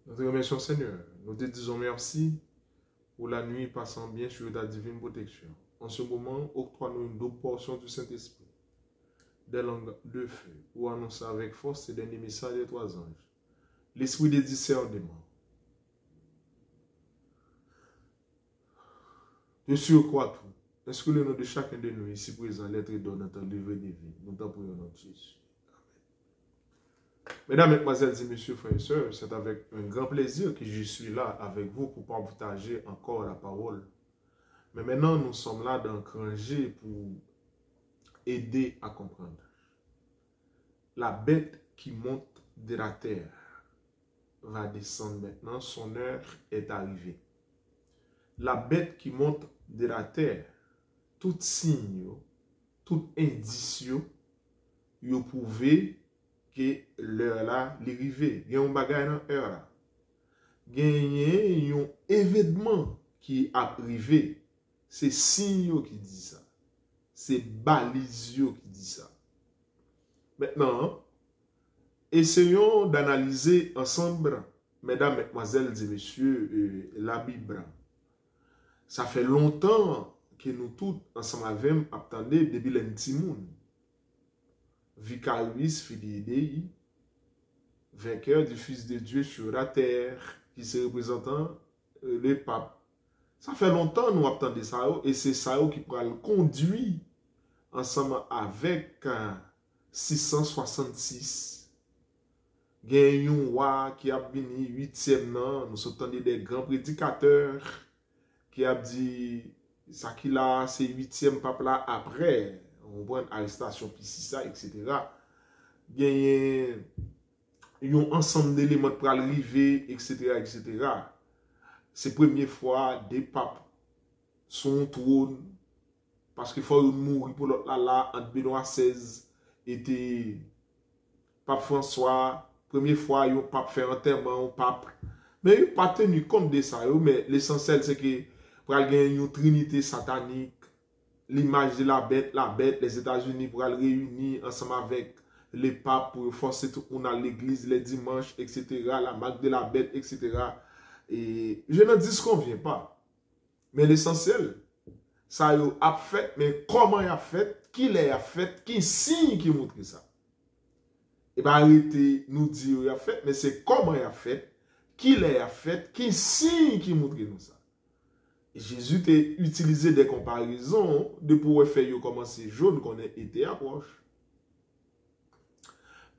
Nous te remercions, Seigneur. Nous te disons merci pour la nuit passant bien sur ta divine protection. En ce moment, octroie-nous une double portion du Saint-Esprit, des langues de feu, pour annoncer avec force ces derniers messages des trois anges. L'esprit des discernements. De surcroît tout, est-ce que le nom de chacun de nous ici présent, l'être donne notre livre de vie. Nous t'en prions dans Jésus. Mesdames, Mesdemoiselles et Messieurs, frères et sœurs, c'est avec un grand plaisir que je suis là avec vous pour partager encore la parole. Mais maintenant, nous sommes là d'engranger pour aider à comprendre. La bête qui monte de la terre va descendre maintenant, son heure est arrivée. La bête qui monte de la terre, tout signe, tout indice, vous pouvez que l'heure là l'arrivée. Il y a un bagage dans l'heure là. Il y a un événement qui est arrivé. C'est signe qui dit ça. C'est balise qui dit ça. Maintenant, essayons d'analyser ensemble, mesdames, mesdemoiselles et messieurs, la Bible. Ça fait longtemps que nous tous ensemble avons attendu depuis l'intimoun. Vicarius Filii Dei, vainqueur du Fils de Dieu sur la terre, qui se représentant le pape. Ça fait longtemps que nous attendons ça, et c'est ça qui pourra le conduire ensemble avec 666. Il y a un roi qui a béni 8e an, nous sommes des grands prédicateurs qui a dit ça qui là, c'est 8e pape là après. On voit une arrestation, puis ça, etc. Il y a un ensemble d'éléments pour arriver, etc., etc. C'est la première fois des papes sont au trône, parce qu'il faut mourir pour l'autre là, entre Benoît XVI et pape François. Première fois, il y a un pape fait enterrement, un pape. Mais il n'a pas tenu compte de ça. Mais l'essentiel, c'est que pour gagner une trinité satanique, l'image de la bête, les États-Unis pour aller réunir ensemble avec les papes pour forcer tout le monde à l'église les dimanches, etc. La marque de la bête, etc. Et je ne disconviens pas. Mais l'essentiel, ça a fait, mais comment il a fait, qui l'a fait, qui signe qui montre ça. Et bien arrêtez nous dire il a fait, mais c'est comment il a fait, qui l'a fait, qui signe qui montre nous ça. Jésus a utilisé des comparaisons de pouvoir faire commencer jaune qu'on ait été approche.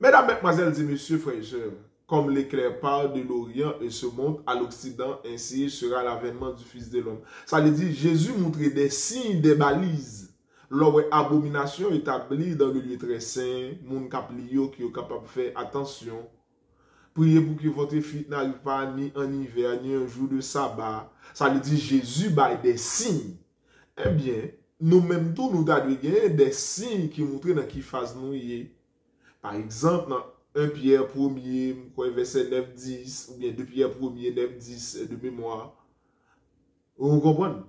Mesdames, Mesdemoiselles et Messieurs, frères et sœurs, comme l'éclair part de l'Orient et se monte à l'Occident, ainsi sera l'avènement du Fils de l'homme. Ça veut dire Jésus montrait des signes, des balises. Leur abomination établie dans le lieu très saint, moun kaplio qui est capable de faire attention. Priez pour que votre fille n'arrive pas ni en hiver, ni un jour de sabbat. Ça veut dire Jésus baille des signes. Eh bien, nous-mêmes tous, nous avons des signes qui montrent dans qui phase nous y est. Par exemple, dans 1 Pierre 1er, verset 9-10, ou bien 2 Pierre 1er, 9-10 de mémoire. Vous comprenez?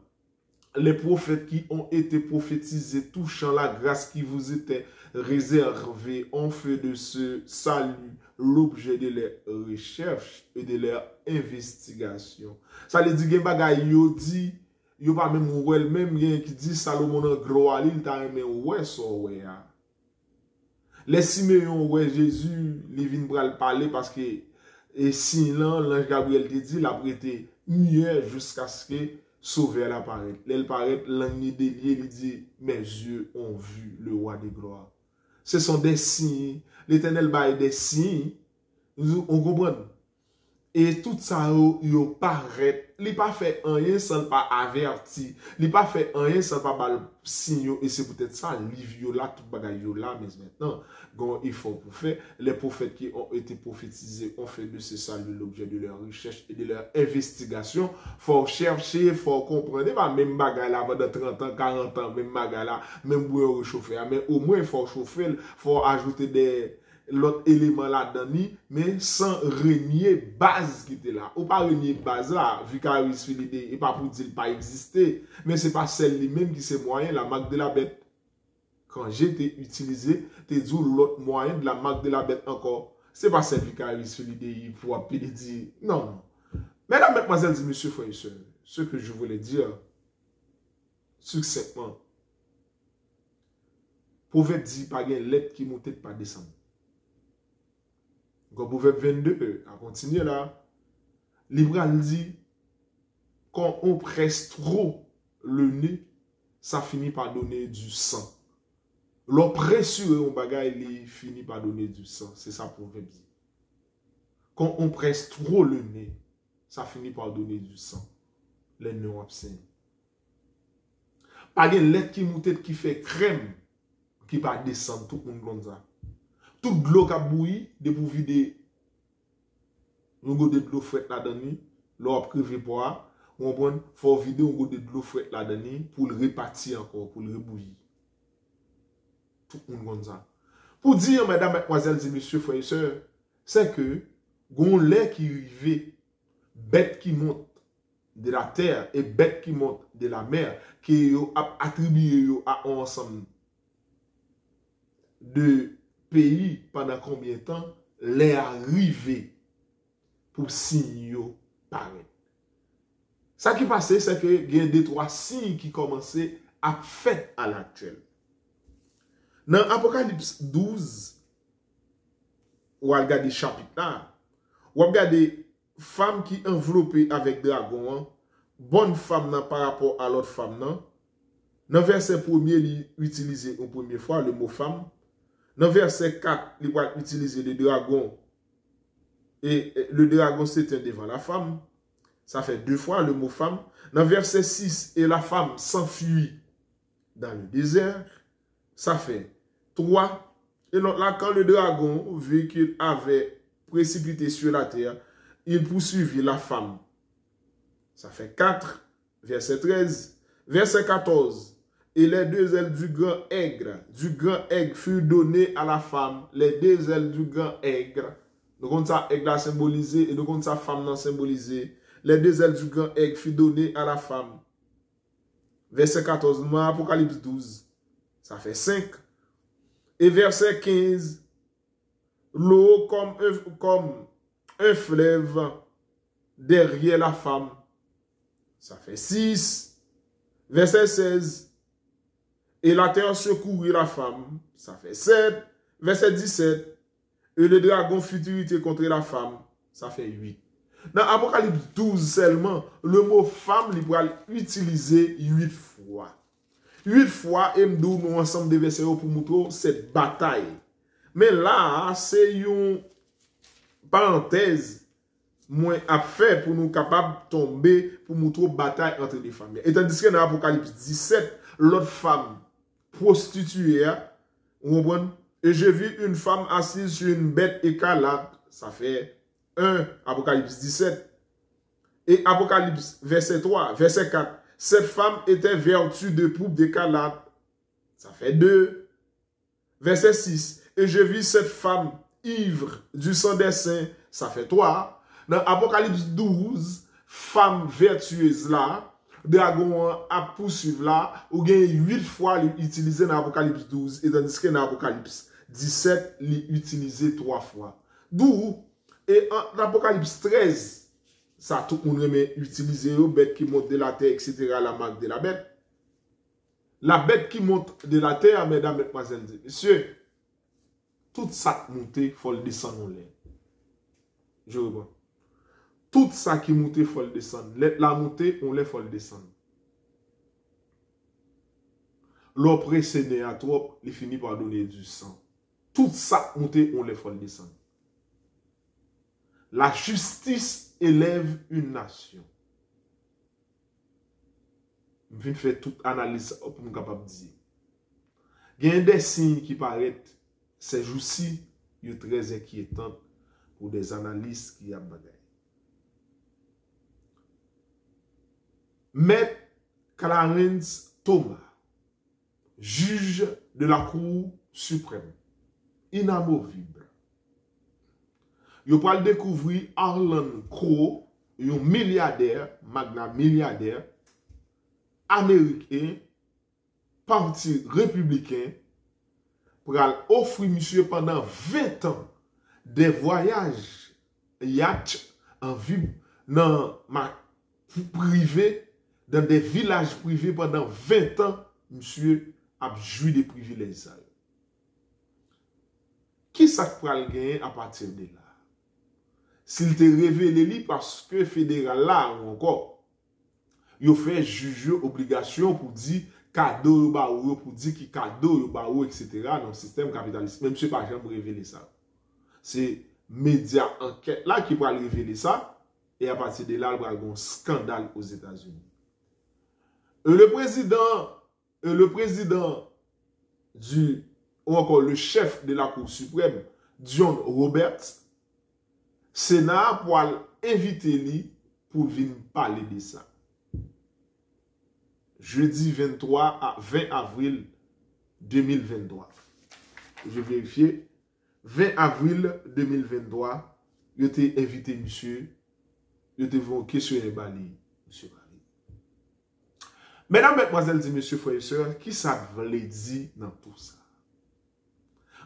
Les prophètes qui ont été prophétisés touchant la grâce qui vous était réservée ont fait de ce salut l'objet de leurs recherches et de leurs investigations. Ça veut dire que yo dit, yo pas même ouel même qui dit Salomon en gloire, il t'a aimé ouais so ouais. Les Siméon ouais Jésus, il vient pour parler parce que et si l'ange Gabriel te dit la prêté mieux jusqu'à ce que sauver l'apparaît. Elle paraît l'année délié, il dit mes yeux ont vu le roi de gloire. Ce sont des signes. L'Éternel baille des signes. On comprend. Et tout ça, il paraît. Il n'a pas fait rien sans pas averti. Il n'a pas fait rien sans pas le signe. Et c'est peut-être ça, livre là, tout bagaille là. Mais maintenant, il faut pour faire. Les prophètes qui ont été prophétisés ont fait de ce salut l'objet de leur recherche et de leur investigation. Il faut chercher, il faut comprendre. Pas même bagaille là, pendant 30 ans, 40 ans, même bagaille là, même pour réchauffer. Mais au moins, il faut chauffer, il faut ajouter l'autre élément là-dedans, mais sans renier base qui était là. Ou pas renier base là, Vicarius Filii Dei, et pas pour dire pas exister, mais c'est pas celle-là-même qui c'est moyen, la marque de la bête. Quand j'ai utilisé, t'es dit l'autre moyen de la marque de la bête encore. c'est pas cette vicarie sur l'idée pour appeler dire. Non, non. Mesdames, mesdemoiselles et messieurs, frères et sœurs, ce que je voulais dire succinctement, Proverbe dit pas une lettre qui monte pas descendre. Donc, Proverbe 22, à continuer là, Libral dit, quand on presse trop le nez, ça finit par donner du sang. L'oppression, on bagaille, il finit par donner du sang. C'est ça Proverbe dit. Quand on presse trop le nez, ça finit par donner du sang. Les nœuds absents. Pas de lettre qui monte qui fait crème qui va descendre tout le monde comme ça. Tout l'eau qui a bouilli, dépourvu de l'eau fraîche là-dedans, l'eau privé boire, on faut vider de l'eau fraîche là-dedans pour le répartir encore, pour le rebouillir. Tout le monde comme ça. Pour dire, mesdames, mesdemoiselles et messieurs, frères et sœurs, c'est que, gon lait qui arrive, bête qui monte de la terre et bête qui monte de la mer, qui a attribué à ensemble de pays pendant combien de temps, les arrivé pour signer pareil. Ça qui passait, c'est que il y a 2-3 signes qui commençaient à faire à l'actuel. Dans Apocalypse 12, ou à regarder chapitre là, ou à regarder femme qui enveloppée avec dragon, bonne femme par rapport à l'autre femme. Dans verset 1er, il utilise une première fois le mot femme. Dans verset 4, il va utiliser le dragon. Et le dragon s'éteint devant la femme. Ça fait 2 fois le mot femme. Dans verset 6, et la femme s'enfuit dans le désert. Ça fait 3. Et donc là, quand le dragon vit qu'il avait précipité sur la terre, il poursuivit la femme. Ça fait 4. Verset 13. Verset 14. Et les 2 ailes du grand aigre furent données à la femme. Les 2 ailes du grand aigre. Donc, ça, aigle a symbolisé, et donc, ça, femme a symbolisé. Les 2 ailes du grand aigre furent données à la femme. Verset 14, dans Apocalypse 12. Ça fait 5. Et verset 15. L'eau comme un fleuve derrière la femme. Ça fait 6. Verset 16. Et la terre secourit la femme. Ça fait 7. Verset 17. Et le dragon fut irrité contre la femme. Ça fait 8. Dans Apocalypse 12 seulement, le mot femme, il va l'utiliser 8 fois. 8 fois, et nous ensemble de versets pour montrer cette bataille. Mais là, c'est une parenthèse moins à faire pour nous capables de tomber pour montrer bataille entre les familles. Et tandis que dans Apocalypse 17, l'autre femme prostituée, et je vis une femme assise sur une bête écarlate. Ça fait 1, Apocalypse 17. Et Apocalypse, verset 3, verset 4. Cette femme était vêtue de poupe d'écarlate. Ça fait 2. Verset 6. Et je vis cette femme ivre du sang des saints. Ça fait 3. Dans Apocalypse 12, femme vertueuse là, dragon à poursuivre là, ou bien 8 fois l'utiliser dans Apocalypse 12, et tandis que dans Apocalypse 17, l'utiliser 3 fois. D'où, et en Apocalypse 13, ça tout le monde aime utiliser une bête qui monte de la terre, etc., la marque de la bête. La bête qui monte de la terre, mesdames, mesdemoiselles et messieurs, toute ça monte, il faut le descendre en l'air. Je reprends. Tout ça qui monte, il faut le descendre. La montée, on il faut le descendre. L'oppressé à trop, il finit par donner du sang. Tout ça monte, on il faut le descendre. La justice élève une nation. Je viens faire toute analyse pour nous capable de dire. Il y a des signes qui paraissent, ces jours-ci, très inquiétants pour des analystes qui y a bagaille. Maître Clarence Thomas, juge de la Cour suprême, inamovible. Vous pouvez découvrir Harlan Crow, un milliardaire, magna milliardaire, américain, parti républicain, pour offrir monsieur pendant 20 ans des voyages yacht en vue dans ma privé, dans des villages privés pendant 20 ans, monsieur a joui des privilèges. Qui ça peut le gagner à partir de là? S'il te révélé parce que fédéral là ou encore, il fait juger obligation pour dire cadeau pour dire qui cadeau etc. dans le système capitaliste. Même si pas jamais révéler ça. C'est médias enquête là qui va révéler ça et à partir de là il va y avoir un scandale aux États-Unis. Le président ou encore le chef de la Cour suprême, John Roberts, Sénat pour inviter lui pour venir parler de ça. Jeudi 23 à 20 avril 2023. Je vérifie. 20 avril 2023, il a invité monsieur, il a questionné Bali, monsieur Bali. Mesdames, mesdemoiselles et messieurs, frères et sœurs, qui ça veut dire dans tout ça?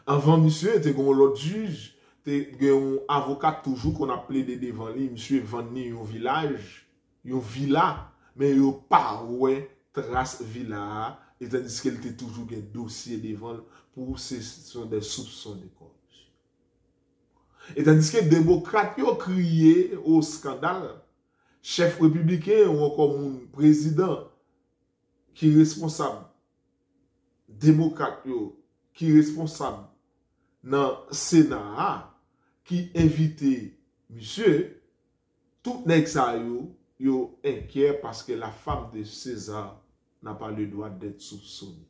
Avant monsieur, il y a l'autre juge, il y a un avocat toujours qu'on a plaidé devant lui, monsieur vendu un village, un villa, mais il n'y a pas de trace villa, et tandis qu'il était toujours un dossier devant pour ce sont des soupçons de corruption. Et tandis que les démocrates ont crié au scandale, chef républicain ou encore mon président qui est responsable, démocrate qui est responsable dans le Sénat, qui invite monsieur, tout les ça yo inquiet parce que la femme de César n'a pas le droit d'être soupçonnée.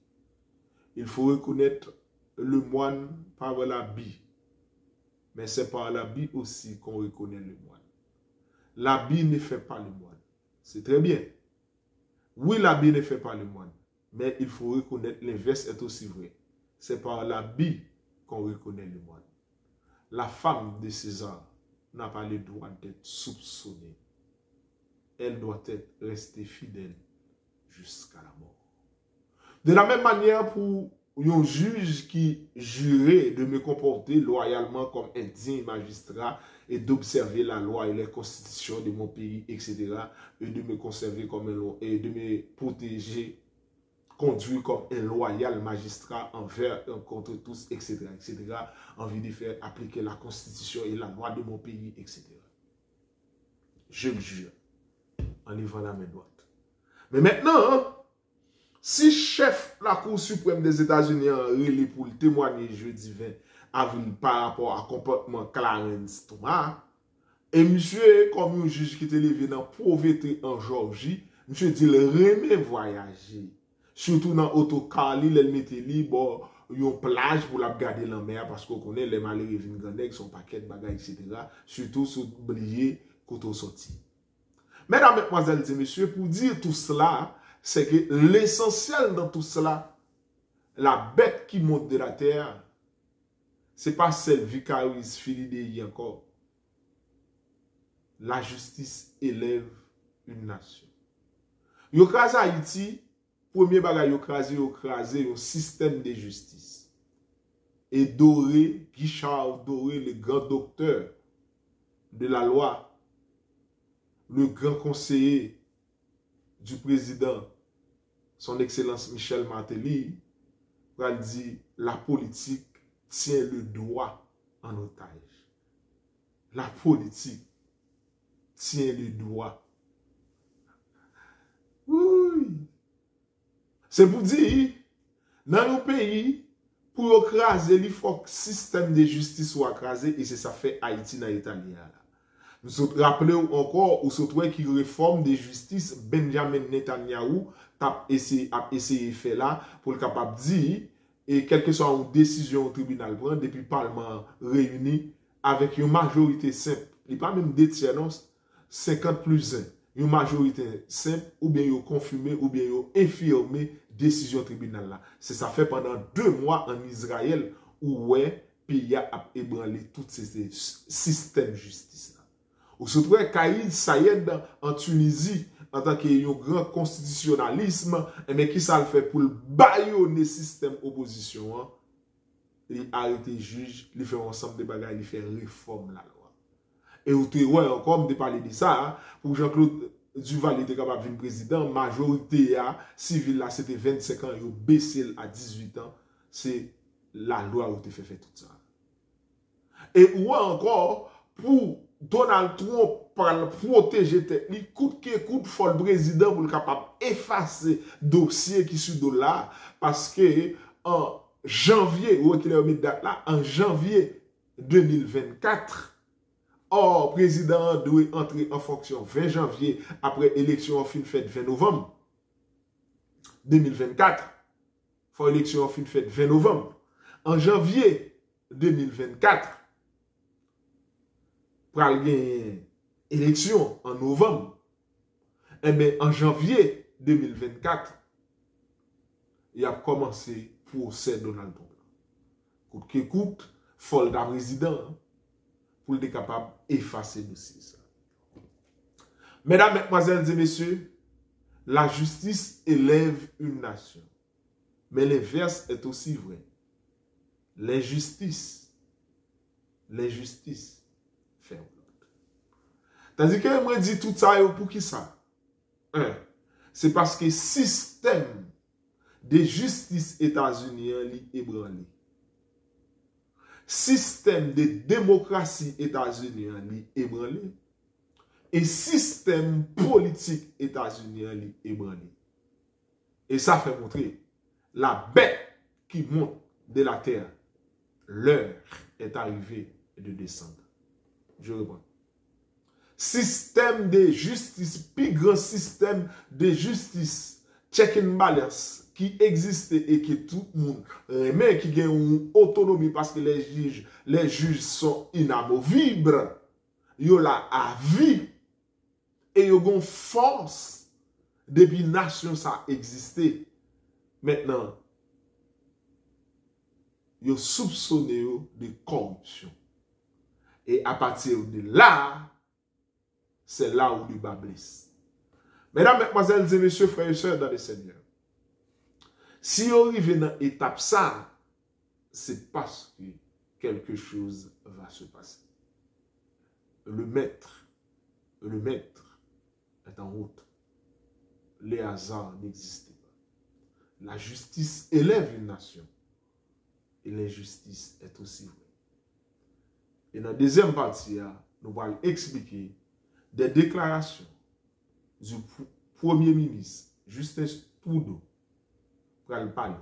Il faut reconnaître le moine par l'habit. Mais c'est par l'habit aussi qu'on reconnaît le moine. L'habit ne fait pas le moine. C'est très bien. Oui, l'habit ne fait pas le moine. Mais il faut reconnaître l'inverse est aussi vrai. C'est par l'habit qu'on reconnaît le moine. La femme de César n'a pas le droit d'être soupçonnée. Elle doit être restée fidèle jusqu'à la mort. De la même manière pour un juge qui jurait de me comporter loyalement comme un digne magistrat et d'observer la loi et les constitutions de mon pays, etc. et de me conserver comme et de me protéger, conduire comme un loyal magistrat envers et contre tous, etc., etc., envie de faire appliquer la constitution et la loi de mon pays, etc. Je le jure, en livrant la main droite. Mais maintenant, si chef la Cour suprême des États-Unis a relé pour le témoigner jeudi 20 avril par rapport à comportement Clarence Thomas, et monsieur, comme un juge qui était levé dans pauvreté en Georgie, monsieur dit le remet voyager. Surtout dans l'autocar, il mettait libre une plage pour la garder la mer parce qu'on connaît les malheureux viennent son paquet de bagages, etc. Surtout sous oublier qu'on sorti. Mesdames, mesdemoiselles et messieurs, pour dire tout cela, c'est que l'essentiel dans tout cela, la bête qui monte de la terre, ce n'est pas celle Vicarius Filidei encore. La justice élève une nation. Yo krasé Haïti, premier bagay yo krasé un système de justice. Et Doré, Guichard Doré, le grand docteur de la loi, le grand conseiller du président, son excellence Michel Martelly, va dire la politique tient le droit en otage. La politique tient le droit. Oui. C'est pour dire, dans nos pays, pour écraser, il faut que le système de justice soit écrasé et c'est ça fait Haïti dans l'Italie. Nous rappelons encore, ou surtout qui réforme de justice, Benjamin Netanyahu a essayé de faire là pour le capable de dire, et quelle que soit une décision au tribunal, depuis le Parlement réuni, avec une majorité simple, il n'y a pas même des tiers, non, 50 plus 1, une majorité simple, ou bien ils ont confirmé, ou bien ils ont infirmé décision tribunal là. C'est ça fait pendant 2 mois en Israël, où ouais, pays a ébranlé tous ces systèmes de justice là. Ou se trouve Kaïd Sayed en Tunisie, en tant que grand constitutionnalisme, mais qui ça le fait pour le baïonner système opposition, hein? il arrêté juge, il fait ensemble de bagages, il fait réforme la loi. Et vous te ouais encore de parler de ça, pour Jean-Claude Duval était capable de devenir président, majorité civile là c'était 25 ans, il a baissé à 18 ans, c'est la loi qui fait tout ça. Et ou encore pour Donald Trump pour protéger il coûte folle président pour le capable effacer dossier qui sont de là parce que en janvier ou date là en janvier 2024 or président doit entrer en fonction 20 janvier après élection en fin fête 20 novembre 2024 faut élection en fin fête 20 novembre en janvier 2024 pour gagner élection en novembre, et bien en janvier 2024, il a commencé procès Donald Trump. Coûte que coûte, folle d'un président pour être capable d'effacer dossier ça. Mesdames, mesdemoiselles et messieurs, la justice élève une nation. Mais l'inverse est aussi vrai. L'injustice fait honte. Tandis que moi dis tout ça pour qui ça? C'est parce que le système de justice États-Unis est ébranlé. Système de démocratie États-Unis est ébranlé. Et système politique États-Unis est ébranlé. Et ça fait montrer la bête qui monte de la terre. L'heure est arrivée de descendre. Je reprends. Système de justice, plus grand système de justice, check and balance, qui existe et que tout le monde remet, qui gagne une autonomie parce que les juges sont inamovibles. Ils ont la à vie et ils ont une force depuis nation ça existé. Maintenant, ils ont soupçonné de corruption. Et à partir de là, c'est là où le bas blesse. Mesdames, mesdemoiselles et messieurs, frères et sœurs dans le Seigneur, si on arrive dans l'étape ça, c'est parce que quelque chose va se passer. Le maître est en route. Les hasards n'existent pas. La justice élève une nation. Et l'injustice est aussi vraie. Et dans la deuxième partie, nous allons expliquer des déclarations du Premier ministre Justin Trudeau pour parler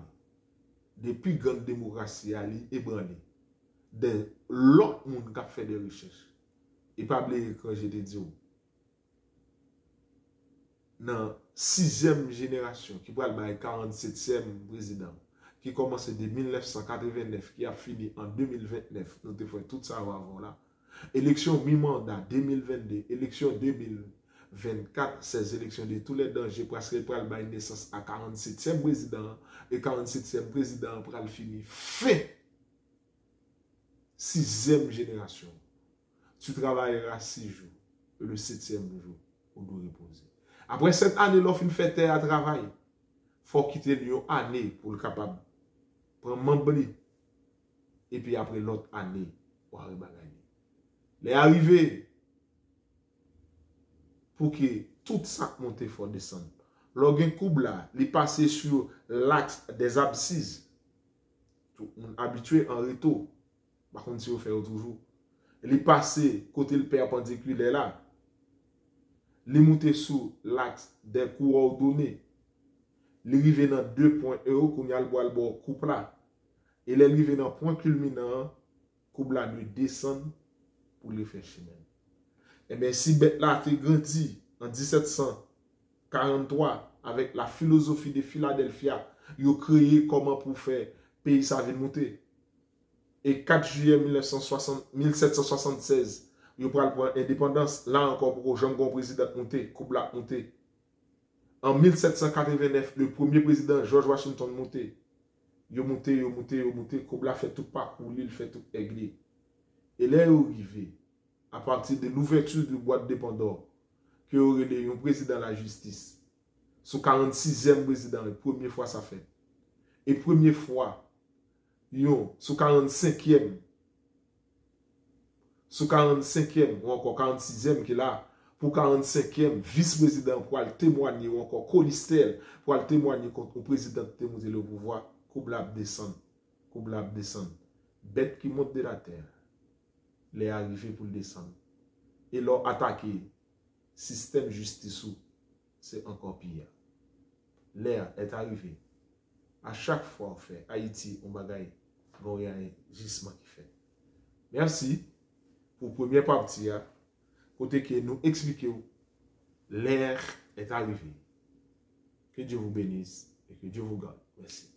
des plus grandes démocraties ébranlées, de l'autre monde qui a fait des recherches. Et pas oublier quand je te dis, dans la 6e génération, qui parle de 47e président, qui commence de 1989, qui a fini en 2029, nous devons tout ça avant là. Élection mi-mandat 2022, élection 2024, ces élections de tous les dangers, parce qu'elle prend la naissance à 47e président, et 47e président pour le finir fait 6e génération. Tu travailleras 6 jours, et le 7e jour, on doit reposer. Après cette année, l'offre une fête à travail, il faut quitter une année pour le capable. Prendre membre, et puis après l'autre année, pour arriver à gagner. Les arrivées, pour que tout ça monte, il faut descendre. Lorsqu'un couple là, il passe sur l'axe des abscisses, habitué en retour, par contre, si vous faites toujours, il passe côté le perpendiculaire là, il monte sur l'axe des cours ordonnés, il arrive dans 2 points E, qu'on y a le couple là, et il arrive dans point culminant, couple là, lui descend pour le faire chemin. Et bien, si bête là a grandi en 1743 avec la philosophie de Philadelphia, ils ont créé comment pour faire pays ça vient monter. Et 4 juillet 1776, ils ont pris l'indépendance, là encore pour Jean Gon président monter, couple là monter. En 1789, le premier président George Washington monter. Ils ont monté, couple là fait tout parcours, l'île fait tout aiglé. Et là, ils sont arrivés, à partir de l'ouverture du bois de dépendant, que aurait un président de la justice, sous 46e président, la première fois ça fait. Et première fois, yo, sous 45e, sous 45e, ou encore 46e qui est là, pour 45e, vice-président pour aller témoigner, ou encore Colistel pour aller témoigner contre le président qui monte le pouvoir, Koublab descend. Koublab descend. Bête qui monte de la terre, les arrivés pour le descendre. Et leur attaquer, système justice, c'est encore pire. L'air est arrivé. À chaque fois, on fait Haïti, on bagaille, il y a un gisement qui fait. Merci pour la première partie. Côté que nous expliquons, l'air est arrivé. Que Dieu vous bénisse et que Dieu vous garde. Merci.